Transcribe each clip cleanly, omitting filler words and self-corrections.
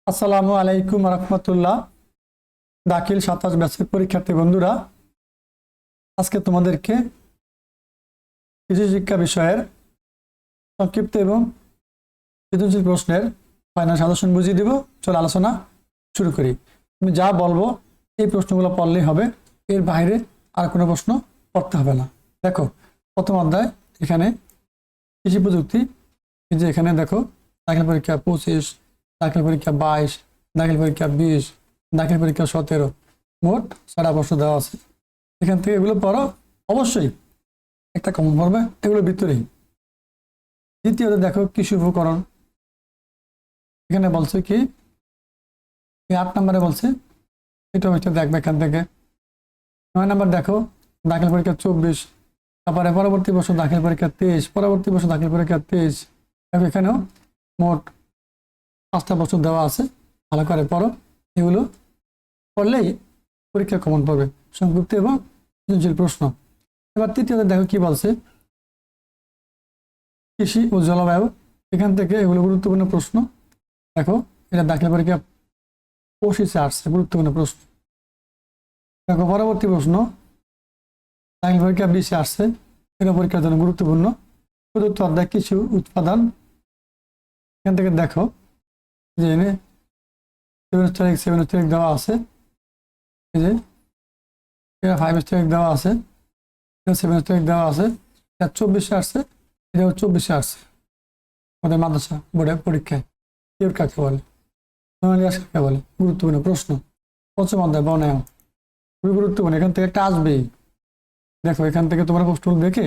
আসসালামু আলাইকুম রহমতুল্লাহ। দাখিল 27 ব্যাচের পরীক্ষার্থী বন্ধুরা, আজকে তোমাদেরকে কৃষি শিক্ষা বিষয়ের সংক্ষিপ্ত এবং সৃজনশীল প্রশ্নের ফাইনাল সাজেশন বুঝিয়ে দেব। চলো আলোচনা শুরু করি। আমি যা বলবো এই প্রশ্নগুলো পড়লেই হবে, এর বাইরে আর কোনো প্রশ্ন পড়তে হবে না। দেখো, প্রথম অধ্যায় এখানে কৃষি প্রযুক্তি। এই যে এখানে দেখো, দাখিল পরীক্ষা 25, দাখিল পরীক্ষা 22, দাখিল পরীক্ষা 20, দাখিল পরীক্ষা 17, মোট 6টা প্রশ্ন দেওয়া আছে। এখান থেকে এগুলো পড়ো, অবশ্যই একটা কমন পড়বে এগুলোর ভিতরেই। দ্বিতীয়ত দেখো কৃষি উপকরণ, এখানে বলছে কি 8 নম্বরে বলছে, এটা দেখবে এখান থেকে। 9 নম্বর দেখো দাখিল পরীক্ষা 24, তারপরে পরবর্তী বছর দাখিল পরীক্ষা 23, পরবর্তী বছর দাখিল পরীক্ষা 23। দেখো এখানেও মোট 5টা বছর দেওয়া আছে। ভালো করে পড়ো, এগুলো পড়লেই পরীক্ষা কমন পড়বে, সংক্ষিপ্ত এবং সৃজনশীল প্রশ্ন। এবার তৃতীয়ত দেখো কি বলছে, কৃষি ও জলবায়ু। এখান থেকে এগুলো গুরুত্বপূর্ণ প্রশ্ন। দেখো এটা দাখিল পরীক্ষা 25 আসছে, গুরুত্বপূর্ণ প্রশ্ন। দেখো পরবর্তী প্রশ্ন দাখিল পরীক্ষা 20 আসছে, এটা পরীক্ষার জন্য গুরুত্বপূর্ণ। চতুর্থ অধ্যায় কৃষি উৎপাদন। এখান থেকে দেখো যে এনে 7 তারিখ দেওয়া আছে, এই যে 5 তারিখ দেওয়া আছে, 7 তারিখ দেওয়া আছে। এটা 24 আসছে, এটাও 24 আসছে। আমাদের মাদ্রাসা বোর্ডের পরীক্ষায় কেউ কাকে বলে, কাকে বলে, গুরুত্বপূর্ণ প্রশ্ন। পঞ্চম অধ্যায় বনায়ন, খুবই গুরুত্বপূর্ণ। এখান থেকে একটা আসবেই। দেখো এখান থেকে তোমরা প্রশ্নগুলো দেখে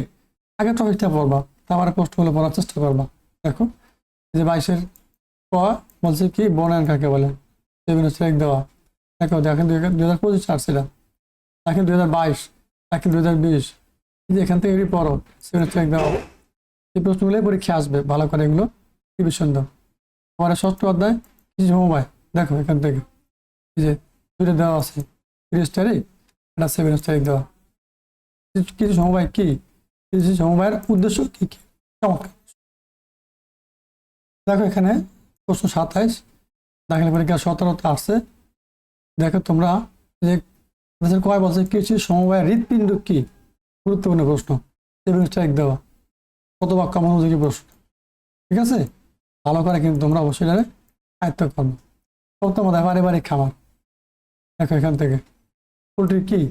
আগে টপিকটা পড়বা, তারপরে প্রশ্নগুলো পড়ার চেষ্টা করবা। দেখো যে 22-এর ক বলছে কি বনায়ন কাকে বলে, 7 তারিখ দেওয়া। দেখো দেখেন 2025 আসছিল, দেখেন 2022, দেখেন 2020। যে এখান থেকে এটি পড়ো, 7 তারিখ দেওয়া। এই প্রশ্নগুলোই পরীক্ষা আসবে, ভালো করে এগুলো রিভিশন দাও। আবার ষষ্ঠ অধ্যায় কৃষি সমবায়। দেখো এখান থেকে এই যে 2টা দেওয়া আছে, 30 তারিখ, এটা 7 তারিখ দেওয়া। কৃষি সমবায় কি, কৃষি সমবায়ের উদ্দেশ্য কি কি, চমৎকার। দেখো এখানে প্রশ্ন 27 দাখিল পরীক্ষা 17তে আসছে। দেখো তোমরা যে কয় বলছে কৃষি সমবায়ের হৃৎপিণ্ড কি, গুরুত্বপূর্ণ প্রশ্ন। 7 তারিখ দেওয়া, কত বাক্য মনোযোগী প্রশ্ন। ঠিক আছে, ভালো করে কিন্তু তোমরা অবশ্যই এটা আয়ত্ত করবে। প্রথম অধ্যায় পারিবারিক খামার। দেখো এখান থেকে পোলট্রি কি,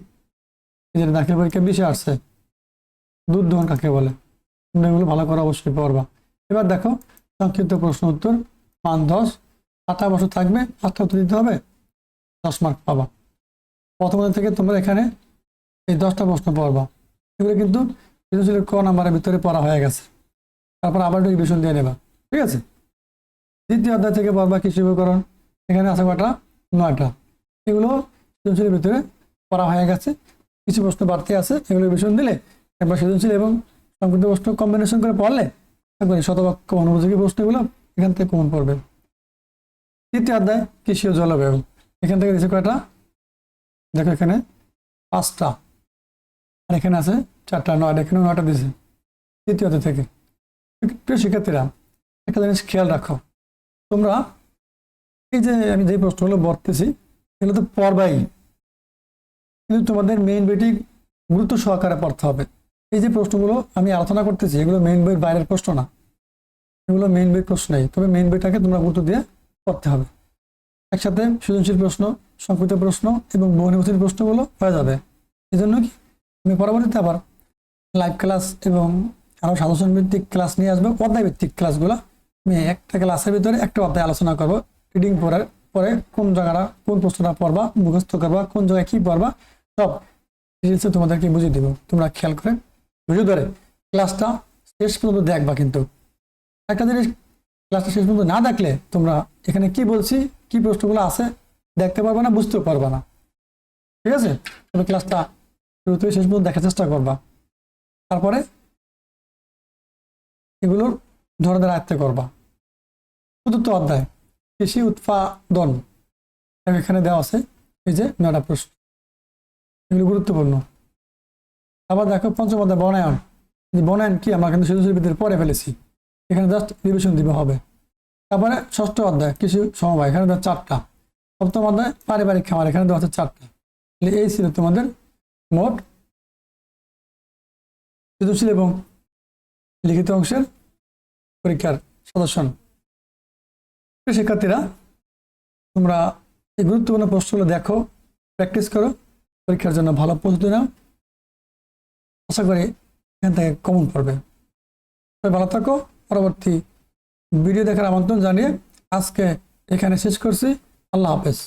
এই দাখিল পরীক্ষা 20 আসছে, দুধ দোহন কাকে বলে, তোমরা এগুলো ভালো করে অবশ্যই পড়বা। এবার দেখো সংক্ষিপ্ত প্রশ্ন উত্তর, মান 10, 7টা বছর থাকবে, 5টা উত্তর দিতে হবে, 10 মার্ক পাবা। প্রথম থেকে তোমরা এখানে এই 10টা প্রশ্ন পড়বা। এগুলো কিন্তু সৃজনশীলের ক নাম্বারের ভিতরে পড়া হয়ে গেছে, তারপর আবার রিভিশন দিয়ে নেবা। ঠিক আছে, দ্বিতীয় অধ্যায় থেকে পড়বা কৃষি উপকরণ। এখানে আছে কটা, 9টা। এগুলো সৃজনশীলের ভিতরে পড়া হয়ে গেছে, কিছু প্রশ্ন বাড়তি আছে, এগুলো রিভিশন দিলে একবার সৃজনশীল এবং সংক্ষিপ্ত প্রশ্ন কম্বিনেশন করে পড়লে একবার শতবাক্য অনুপযোগী প্রশ্নগুলো এখান থেকে কমন পড়বে। তৃতীয় অধ্যায় কৃষি ও জলবায়ু। এখান থেকে দিচ্ছে কয়টা, দেখো এখানে 5টা, আর এখানে আছে 4টা, 9টা, এখানে 9টা দিয়েছে তৃতীয় অধ্যায় থেকে। প্রিয় শিক্ষার্থীরা, একটা জিনিস খেয়াল রাখো, তোমরা এই যে আমি যে প্রশ্নগুলো বলতেছি এগুলো তো পড়বাই, কিন্তু তোমাদের মেইন বইটি গুরুত্ব সহকারে পড়তে হবে। এই যে প্রশ্নগুলো আমি আলোচনা করতেছি এগুলো মেইন বইয়ের বাইরের প্রশ্ন না, এগুলো মেইন বইয়ের প্রশ্ন নেই, তবে মেইন বইটাকে তোমরা গুরুত্ব দিয়ে পড়তে হবে। একসাথে সৃজনশীল প্রশ্ন, সংক্ষিপ্ত প্রশ্ন এবং বহুনির্বাচনী প্রশ্নগুলো হয়ে যাবে। এই জন্য কি আমি পরবর্তীতে আবার লাইভ ক্লাস এবং আরও সাজেশন ভিত্তিক ক্লাস নিয়ে আসবো, অধ্যায় ভিত্তিক ক্লাসগুলো। আমি একটা ক্লাসের ভিতরে একটা অধ্যায় আলোচনা করবো, রিডিং পড়ার পরে কোন জায়গাটা কোন প্রশ্নটা পড়বা, মুখস্থ করবা, কোন জায়গায় কী পড়বা, সব ডিটেলসে তোমাদেরকে বুঝিয়ে দিব। তোমরা খেয়াল করে বুঝে ধরে ক্লাসটা শেষ পর্যন্ত দেখবা। কিন্তু একটা জিনিস, ক্লাসটা শেষ পর্যন্ত না দেখলে তোমরা এখানে কি বলছি, কি প্রশ্নগুলো আছে দেখতে পারবা না, বুঝতেও পারবা না। ঠিক আছে, তুমি ক্লাসটা শুরু থেকে শেষ পর্যন্ত দেখার চেষ্টা করবা, তারপরে এগুলোর ধরে ধরে আয়ত্ত করবা। চতুর্থ অধ্যায় কৃষি উৎপাদন। এখানে দেওয়া আছে এই যে 9টা প্রশ্ন, এগুলো গুরুত্বপূর্ণ। আবার দেখো পঞ্চম অধ্যায় বনায়ন। বনায়ন কি আমরা কিন্তু সৃজনশীল ভিতরে পড়ে ফেলেছি, এখানে জাস্ট রিভিশন দিবে হবে। তারপরে ষষ্ঠ অধ্যায় কৃষি সমবায়, এখানে দেওয়া 4টা। সপ্তম অধ্যায় পারিবারিক খামার, এখানে দেওয়া হচ্ছে 4টা। এই ছিল তোমাদের মোট সৃজনশীল এবং লিখিত অংশের পরীক্ষার সদস্য। শিক্ষার্থীরা, তোমরা এই গুরুত্বপূর্ণ প্রশ্নগুলো দেখো, প্র্যাকটিস করো, পরীক্ষার জন্য ভালো প্রস্তুতি নাও। আশা করি এখান থেকে কমন পড়বে। ভালো থাকো। পরবর্তী ভিডিও দেখার আমন্ত্রণ জানিয়ে আজকে এখানে শেষ করছি। আল্লাহ হাফেজ।